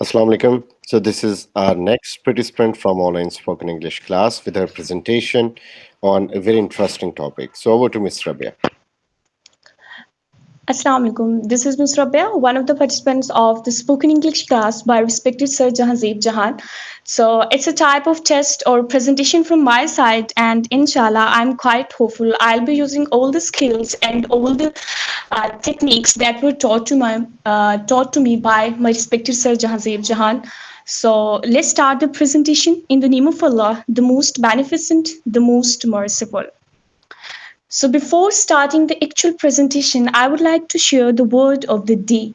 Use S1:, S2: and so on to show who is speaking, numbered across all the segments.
S1: Assalamu alaikum. So this is our next participant from online spoken English class with her presentation on a very interesting topic. So over to Ms. Rabia.
S2: Assalamu alaikum. This is Ms. Rabia, one of the participants of the spoken English class by respected Sir Jahanzeeb Jahan. So it's a type of test or presentation from my side, and inshallah, I'm quite hopeful. I'll be using all the skills and all the techniques that were taught to me by my respected Sir Jahanzeeb Jahan. So let's start the presentation in the name of Allah, the most beneficent, the most merciful. So before starting the actual presentation, I would like to share the word of the day.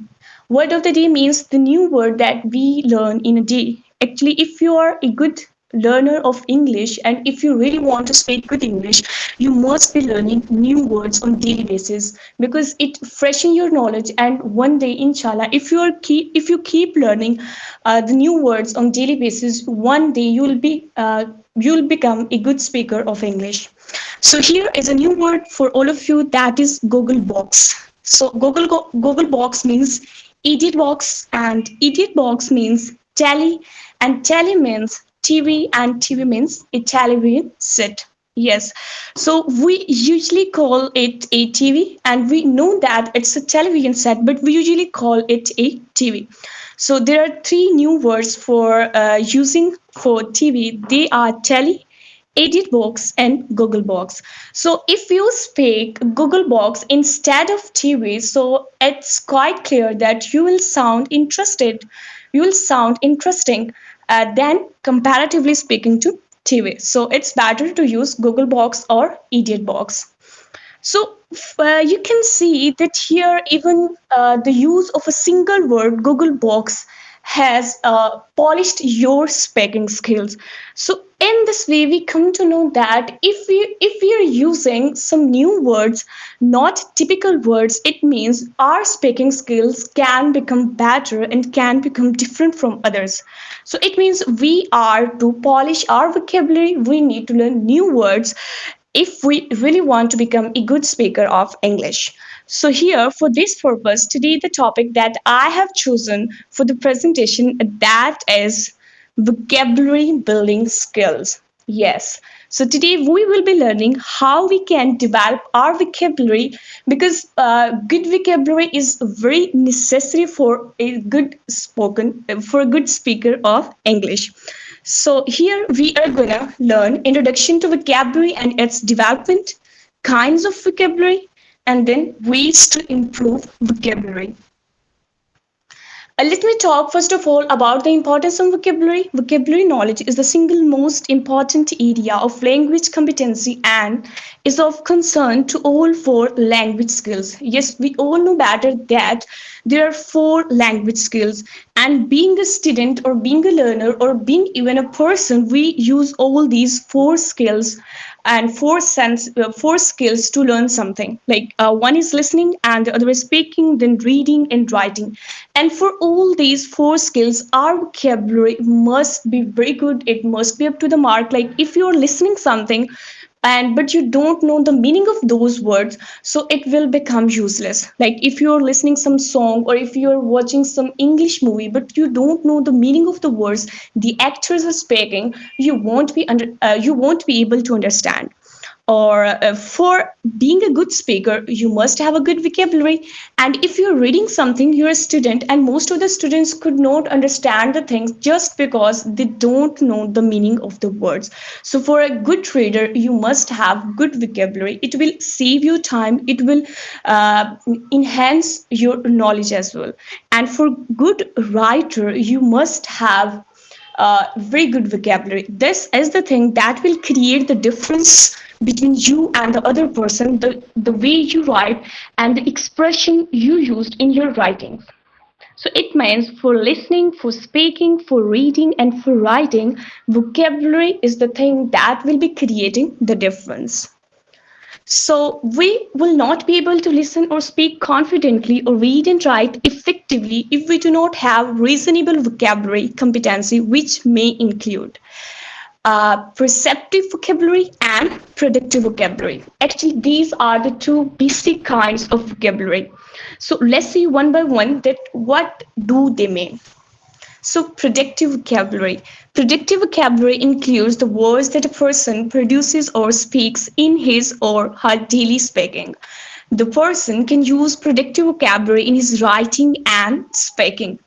S2: Word of the day means the new word that we learn in a day. Actually, if you are a good learner of English and if you really want to speak good English, you must be learning new words on daily basis because it freshens your knowledge. And one day, inshallah, if you keep learning the new words on daily basis, one day you'll become a good speaker of English. So here is a new word for all of you, that is Google Box. So Google Box means idiot box, and idiot box means tally, and tally means TV, and TV means a television set. Yes. So we usually call it a TV, and we know that it's a television set, but we usually call it a TV. So there are three new words for using for TV. They are tally, Edit Box, and Google Box. So if you speak Google Box instead of TV, so it's quite clear that you will sound interested. You will sound interesting than comparatively speaking to TV. So it's better to use Google Box or Idiot Box. So you can see that here even the use of a single word Google Box has polished your speaking skills. So in this way, we come to know that if we are using some new words, not typical words, it means our speaking skills can become better and can become different from others. So it means we are to polish our vocabulary. We need to learn new words if we really want to become a good speaker of English. So, here for this purpose, today the topic that I have chosen for the presentation that is vocabulary building skills. Yes. So today we will be learning how we can develop our vocabulary because good vocabulary is very necessary for a good speaker of English. So here we are gonna learn introduction to vocabulary and its development, kinds of vocabulary, and then ways to improve vocabulary. Let me talk first of all about the importance of vocabulary. Vocabulary knowledge is the single most important area of language competency and is of concern to all four language skills. Yes, we all know better that there are four language skills, and being a student or being a learner or being even a person, we use all these four skills and four skills to learn something. Like one is listening, and the other is speaking, then reading and writing. And for all these four skills, our vocabulary must be very good. It must be up to the mark. Like if you're listening something and but you don't know the meaning of those words, so it will become useless. Like if you're listening some song or if you're watching some English movie but you don't know the meaning of the words the actors are speaking, you won't be able to understand. Or for being a good speaker, you must have a good vocabulary. And if you're reading something, you're a student, and most of the students could not understand the things just because they don't know the meaning of the words. So for a good reader, you must have good vocabulary. It will save you time. It will enhance your knowledge as well. And for good writer, you must have very good vocabulary. This is the thing that will create the difference between you and the other person, the way you write and the expression you used in your writing. So it means for listening, for speaking, for reading, and for writing, vocabulary is the thing that will be creating the difference. So we will not be able to listen or speak confidently or read and write effectively if we do not have reasonable vocabulary competency, which may include perceptive vocabulary and productive vocabulary. Actually, these are the two basic kinds of vocabulary. So let's see one by one that what do they mean. So, predictive vocabulary. Predictive vocabulary includes the words that a person produces or speaks in his or her daily speaking. The person can use predictive vocabulary in his writing and speaking.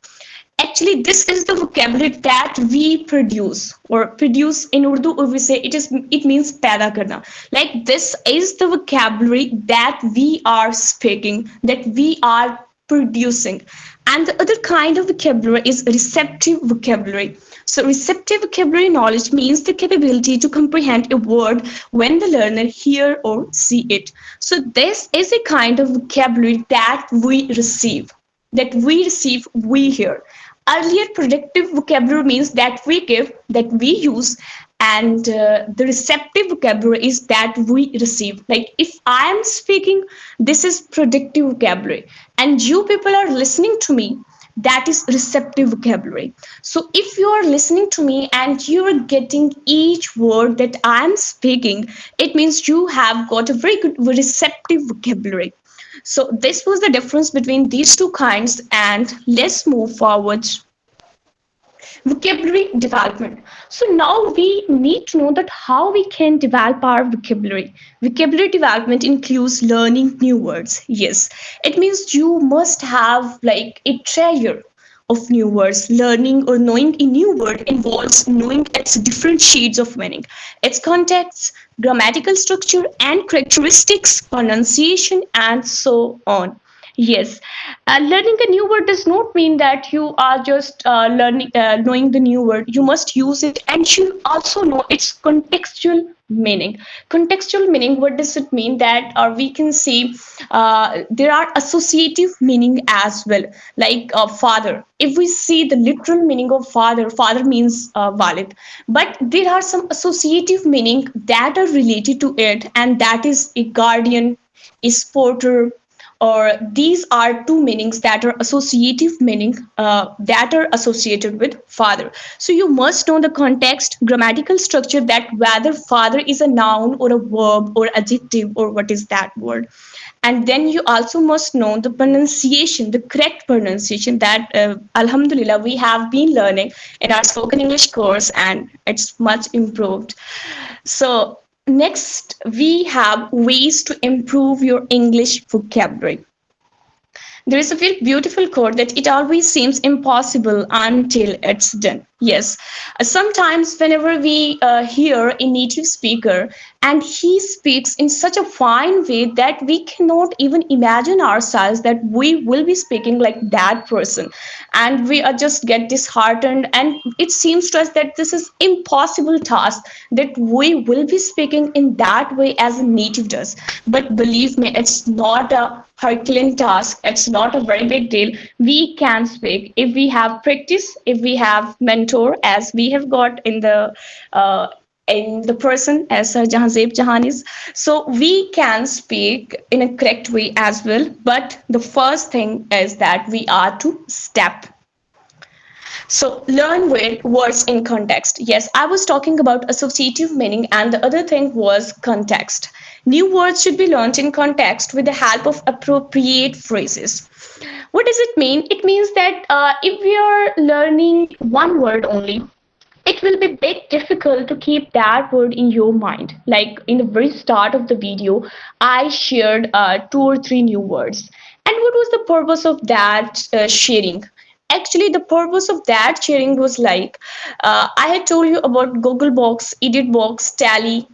S2: Actually, this is the vocabulary that we produce, or produce in Urdu, or we say it means paida karna. Like, this is the vocabulary that we are speaking, that we are producing. And the other kind of vocabulary is receptive vocabulary. So receptive vocabulary knowledge means the capability to comprehend a word when the learner hear or see it. So this is a kind of vocabulary that we hear. Earlier, predictive vocabulary means that we give, that we use, and the receptive vocabulary is that we receive. Like, if I am speaking, this is predictive vocabulary, and you people are listening to me, that is receptive vocabulary. So if you are listening to me and you are getting each word that I am speaking, it means you have got a very good receptive vocabulary. So this was the difference between these two kinds, and let's move forward. Vocabulary development. So now we need to know that how we can develop our vocabulary. Vocabulary development includes learning new words. Yes, it means you must have like a treasure of new words. Learning or knowing a new word involves knowing its different shades of meaning, its context, grammatical structure and characteristics, pronunciation, and so on. Yes, learning a new word does not mean that you are just knowing the new word. You must use it, and you also know its contextual meaning. Contextual meaning, what does it mean? That we can see there are associative meaning as well, like father. If we see the literal meaning of father, father means Walid, but there are some associative meaning that are related to it, and that is a guardian, a supporter, or these are two meanings that are associative meaning that are associated with father. So you must know the context, grammatical structure, that whether father is a noun or a verb or adjective, or what is that word. And then you also must know the pronunciation, the correct pronunciation, that alhamdulillah we have been learning in our spoken English course, and it's much improved. So next, we have ways to improve your English vocabulary. There is a very beautiful quote that it always seems impossible until it's done. Yes, sometimes whenever we hear a native speaker and he speaks in such a fine way that we cannot even imagine ourselves that we will be speaking like that person, and we are just get disheartened, and it seems to us that this is impossible task, that we will be speaking in that way as a native does. But believe me, it's not a Herculean task. It's not a very big deal. We can speak if we have practice, if we have mentor, as we have got in the person as Sir Jahanzeb Jahan is. So we can speak in a correct way as well. But the first thing is that we are to step. So learn with words in context. Yes, I was talking about associative meaning, and the other thing was context. New words should be learned in context with the help of appropriate phrases. What does it mean? It means that if we are learning one word only, it will be a bit difficult to keep that word in your mind. Like in the very start of the video, I shared 2 or 3 new words. And what was the purpose of that sharing? Actually, the purpose of that sharing was like, I had told you about Google Box, Edit Box, Tally,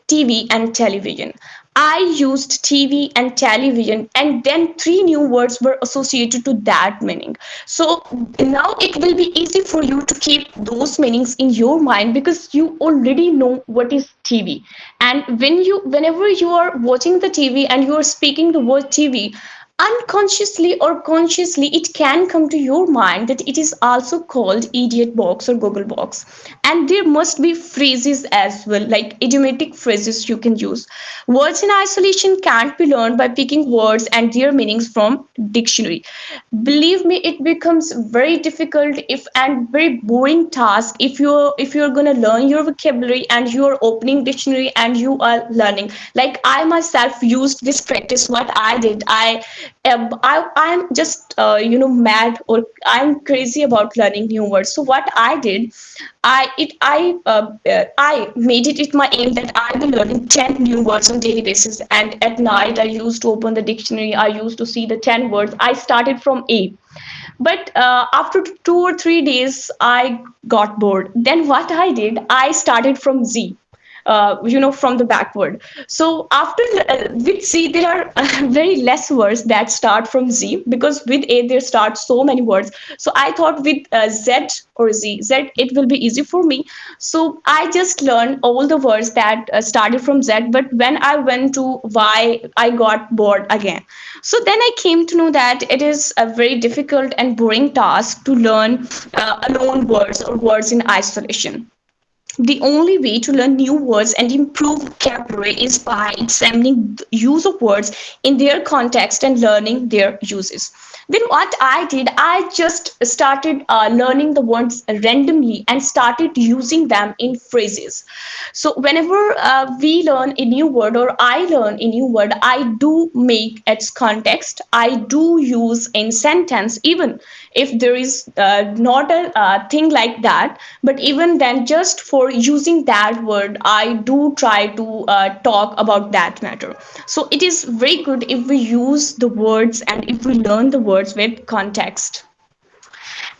S2: TV, and television. I used TV and television, and then 3 new words were associated to that meaning. So now it will be easy for you to keep those meanings in your mind, because you already know what is TV. And whenever you are watching the TV and you are speaking the word TV, unconsciously or consciously, it can come to your mind that it is also called idiot box or Google Box. And there must be phrases as well, like idiomatic phrases you can use. Words in isolation can't be learned by picking words and their meanings from dictionary. Believe me, it becomes very difficult if and very boring task if you're gonna learn your vocabulary and you are opening dictionary and you are learning. Like I myself used this practice. What I did, I I'm just mad, or I'm crazy about learning new words. So what I did, I made it my aim that I will learning 10 new words on daily basis. And at night, I used to open the dictionary. I used to see the 10 words. I started from A, but after 2 or 3 days, I got bored. Then what I did, I started from Z. From the backward. So after with Z, there are very less words that start from Z, because with A there start so many words. So I thought with Z, it will be easy for me. So I just learned all the words that started from Z. But when I went to Y, I got bored again. So then I came to know that it is a very difficult and boring task to learn alone words or words in isolation. The only way to learn new words and improve vocabulary is by examining the use of words in their context and learning their uses. Then what I did, I just started learning the words randomly and started using them in phrases. So whenever we learn a new word, or I learn a new word, I do make its context. I do use in sentence, even if there is not a thing like that. But even then, just for using that word, I do try to talk about that matter. So it is very good if we use the words and if we learn the words with context.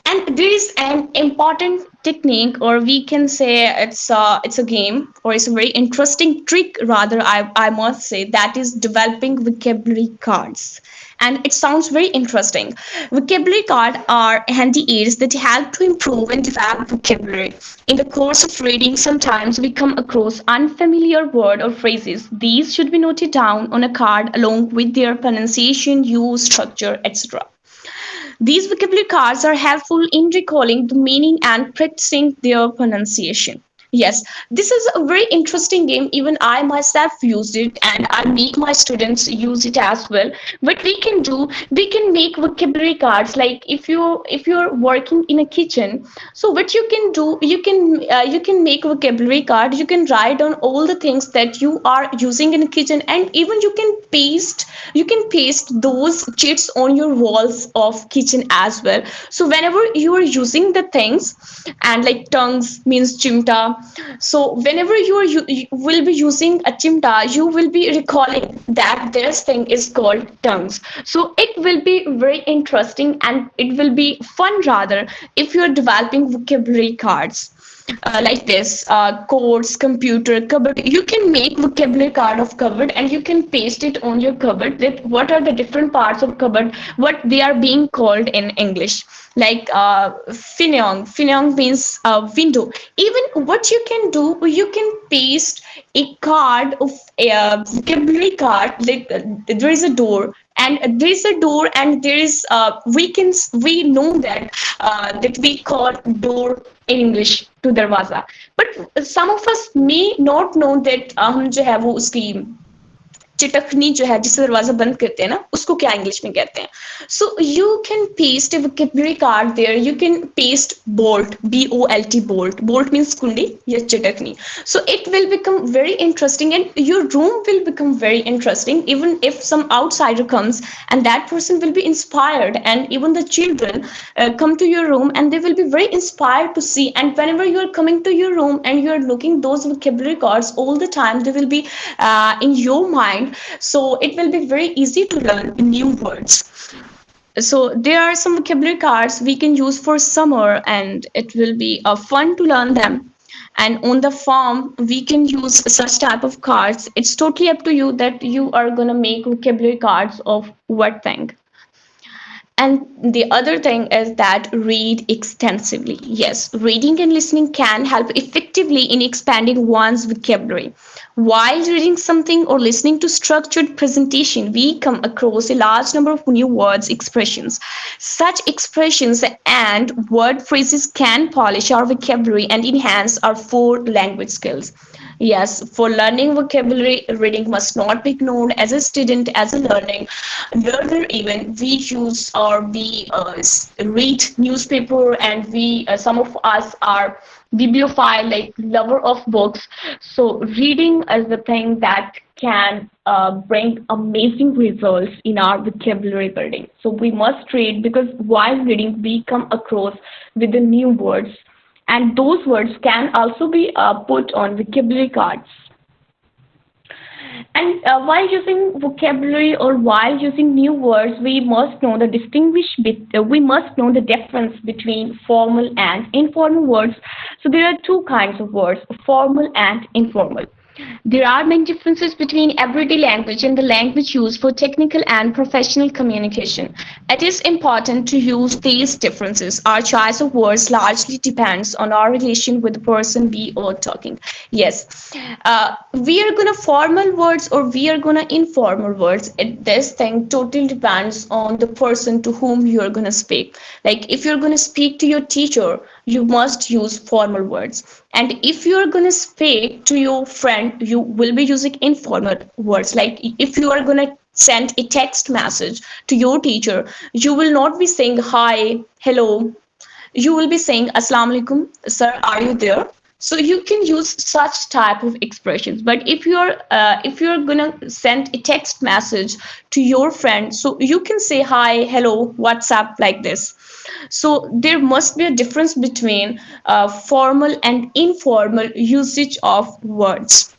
S2: And there is an important technique, or we can say it's a game, or it's a very interesting trick rather, I must say, that is developing vocabulary cards. And it sounds very interesting. Vocabulary cards are handy aids that help to improve and develop vocabulary. In the course of reading, sometimes we come across unfamiliar word or phrases. These should be noted down on a card along with their pronunciation, use, structure, etc. These vocabulary cards are helpful in recalling the meaning and practicing their pronunciation. Yes, this is a very interesting game. Even I myself used it, and I make my students use it as well. What we can do, we can make vocabulary cards. Like if you're working in a kitchen, so what you can do, you can make a vocabulary card. You can write down all the things that you are using in a kitchen, and even you can paste those chits on your walls of kitchen as well. So whenever you are using the things, and like tongues means chimta, so whenever you will be using a chimta, you will be recalling that this thing is called tongues. So it will be very interesting, and it will be fun rather, if you're developing vocabulary cards like this. Codes, computer, cupboard, you can make vocabulary card of cupboard, and you can paste it on your cupboard, that what are the different parts of cupboard, what they are being called in English. Like finion means window. Even what you can do, you can paste a card of a vocabulary card, like there is a door, and there is a door, and there is we know that we call door in English to darwaza. But some of us may not know that हम जो है वो उसकी चिटकनी जो है जिससे दरवाजा बंद करते हैं ना, उसको क्या इंग्लिश में कहते हैं. So you can paste A vocabulary card there. You can paste bolt, bolt, bolt means kundi या चिटकनी. So it will become very interesting, and your room will become very interesting, even if some outsider comes, and that person will be inspired, and even the children come to your room, and they will be very inspired to see. And whenever you are coming to your room and you are looking those vocabulary cards all the time, they will be in your mind. So it will be very easy to learn new words. So there are some vocabulary cards we can use for summer, and it will be fun to learn them. And on the farm, we can use such type of cards. It's totally up to you that you are gonna make vocabulary cards of what thing. And the other thing is that read extensively. Yes, reading and listening can help effectively in expanding one's vocabulary. While reading something or listening to structured presentation, we come across a large number of new words, expressions. Such expressions and word phrases can polish our vocabulary and enhance our four language skills. Yes, for learning vocabulary, reading must not be ignored. As a student, as a learner, even we use or we read newspaper, and we some of us are bibliophile, like lover of books. So reading is the thing that can bring amazing results in our vocabulary building. So we must read, because while reading we come across with the new words, and those words can also be put on vocabulary cards. And while using vocabulary or while using new words, we must know the we must know the difference between formal and informal words. So there are two kinds of words: formal and informal. There are many differences between everyday language and the language used for technical and professional communication. It is important to use these differences. Our choice of words largely depends on our relation with the person we are talking. Yes, we are gonna formal words or we are gonna informal words. This thing totally depends on the person to whom you are gonna speak. Like if you're gonna speak to your teacher, you must use formal words. And if you're going to speak to your friend, you will be using informal words. Like if you are going to send a text message to your teacher, you will not be saying hi, hello. You will be saying assalamu alaikum, sir, are you there? So you can use such type of expressions. But if you're gonna send a text message to your friend, so you can say hi, hello, what's up, like this. So there must be a difference between formal and informal usage of words.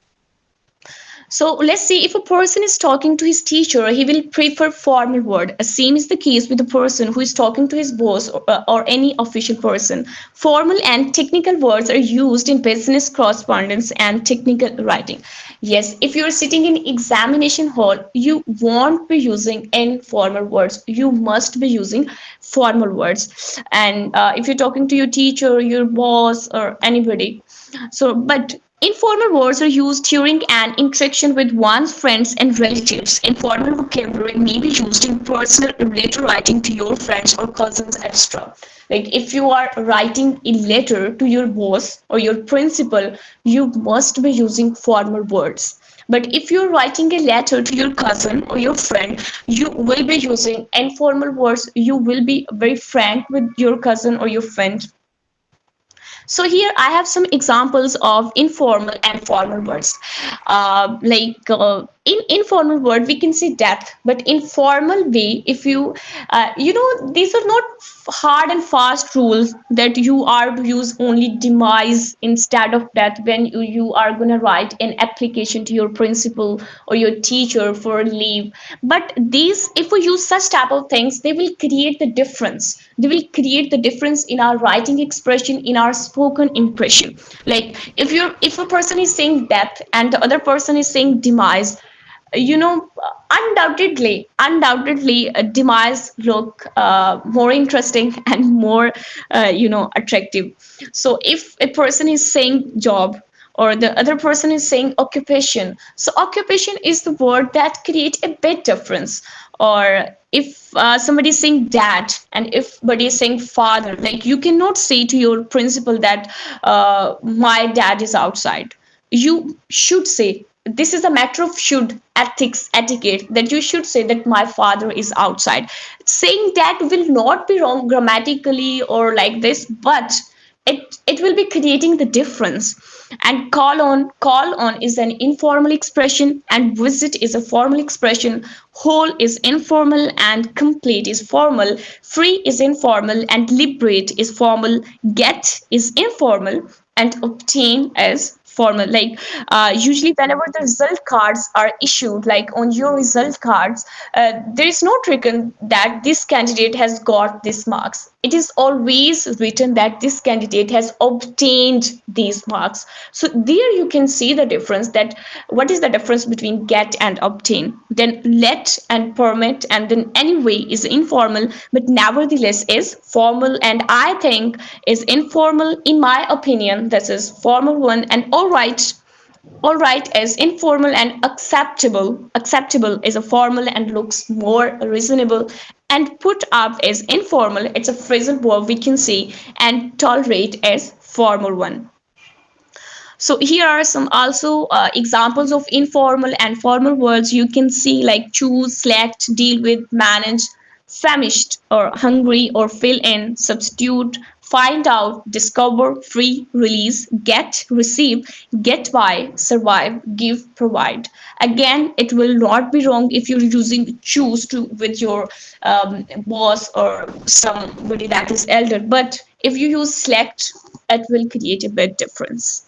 S2: So let's see, if a person is talking to his teacher, he will prefer formal word. Same is the case with the person who is talking to his boss or any official person. Formal and technical words are used in business correspondence and technical writing. Yes, if you're sitting in examination hall, you won't be using informal words. You must be using formal words. And if you're talking to your teacher, your boss, or anybody, so but informal words are used during an interaction with one's friends and relatives. Informal vocabulary may be used in personal letter writing to your friends or cousins, etc. Like if you are writing a letter to your boss or your principal, you must be using formal words. But if you're writing a letter to your cousin or your friend, you will be using informal words. You will be very frank with your cousin or your friend. So here I have some examples of informal and formal words. In informal word, we can say death, but in formal way, if these are not hard and fast rules that you are to use only demise instead of death when you are going to write an application to your principal or your teacher for leave. But these, if we use such type of things, they will create the difference. They will create the difference in our writing expression, in our spoken impression. Like if a person is saying death and the other person is saying demise, undoubtedly demise look more interesting and more attractive. So if a person is saying job or the other person is saying occupation, so occupation is the word that create a bit difference. Or if somebody is saying dad and if somebody is saying father, like you cannot say to your principal that my dad is outside. You should say, this is a matter of should, ethics, etiquette, that you should say that my father is outside. Saying that will not be wrong grammatically or like this, but it will be creating the difference. And call on is an informal expression, and visit is a formal expression. Whole is informal and complete is formal. Free is informal and liberate is formal. Get is informal and obtain is formal. Like usually whenever the result cards are issued, like on your result cards, there is not written that this candidate has got this marks. It is always written that this candidate has obtained these marks. So there you can see the difference, that what is the difference between get and obtain. Then let and permit and then anyway is informal, but nevertheless is formal. And I think is informal, in my opinion, this is formal one. And all right is informal, and acceptable is a formal and looks more reasonable. And put up is informal, it's a phrasal verb we can say. And tolerate is formal one. So here are some also examples of informal and formal words you can see, like choose, select, deal with, manage, famished or hungry or fill in, substitute, find out, discover, free, release, get, receive, get by, survive, give, provide. Again, it will not be wrong if you're using choose to with your boss or somebody that is elder, but if you use select, it will create a big difference.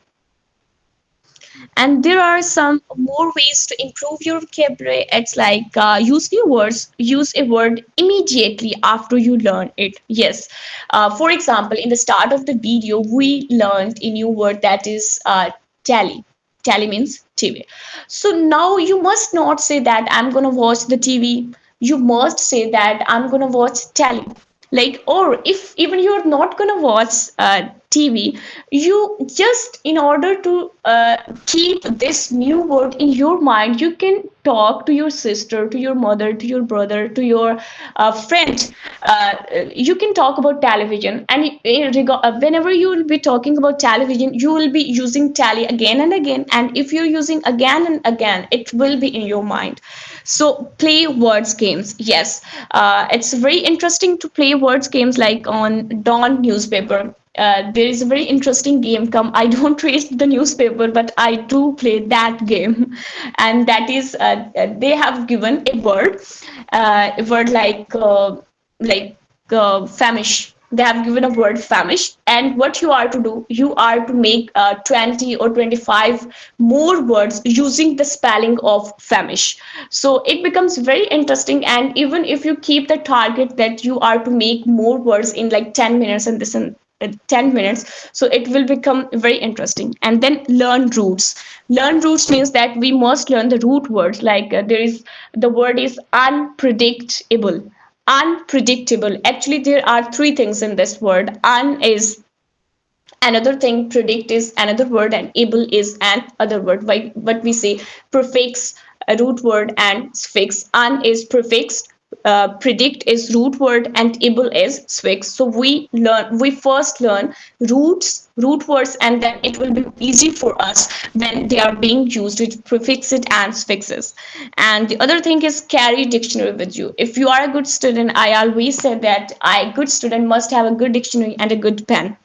S2: And there are some more ways to improve your vocabulary. It's like use new words, use a word immediately after you learn it. Yes. For example, in the start of the video, we learned a new word that is tally. Tally means TV. So now you must not say that I'm going to watch the TV. You must say that I'm going to watch tally. Like, or if even you're not going to watch TV, you just, in order to keep this new word in your mind, you can talk to your sister, to your mother, to your brother, to your friend. You can talk about television, and whenever you will be talking about television, you will be using tally again and again, and if you're using again and again, it will be in your mind. So play words games. Yes, it's very interesting to play words games like on Dawn newspaper. There is a very interesting game come. I don't read the newspaper, but I do play that game, and that is they have given a word like famish. They have given a word famish, and what you are to do, you are to make 20 or 25 more words using the spelling of famish. So it becomes very interesting, and even if you keep the target that you are to make more words in like 10 minutes and this and 10 minutes, so it will become very interesting. And then learn roots means that we must learn the root words. Like there is the word is unpredictable. Actually, there are three things in this word. Un is another thing, predict is another word, and able is an other word. Like what we say, prefix, a root word, and suffix. Un is prefix, predict is root word, and able is suffix. So we first learn root words, and then it will be easy for us when they are being used with prefixes and suffixes. And the other thing is carry dictionary with you. If you are a good student, I always say that a good student must have a good dictionary and a good pen.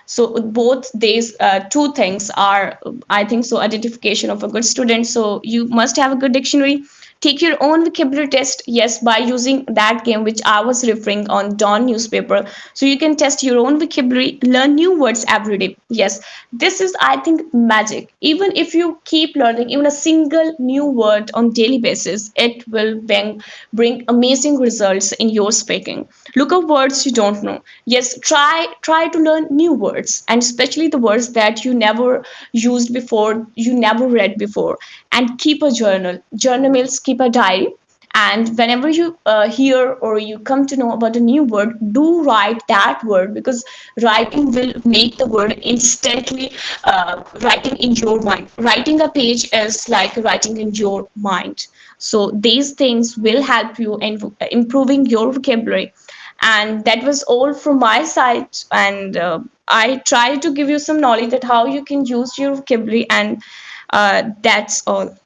S2: So both these two things are, I think so, identification of a good student. So you must have a good dictionary. Take your own vocabulary test, yes, by using that game which I was referring on Dawn newspaper. So you can test your own vocabulary, learn new words every day. Yes, this is, I think, magic. Even if you keep learning even a single new word on daily basis, it will bring amazing results in your speaking. Look up words you don't know. Yes, try to learn new words, and especially the words that you never used before, you never read before. And keep a journal means keep a diary. And whenever you hear or you come to know about a new word, do write that word, because writing will make the word instantly writing in your mind. Writing a page is like writing in your mind. So these things will help you in improving your vocabulary. And that was all from my side. And I try to give you some knowledge that how you can use your vocabulary, and that's all.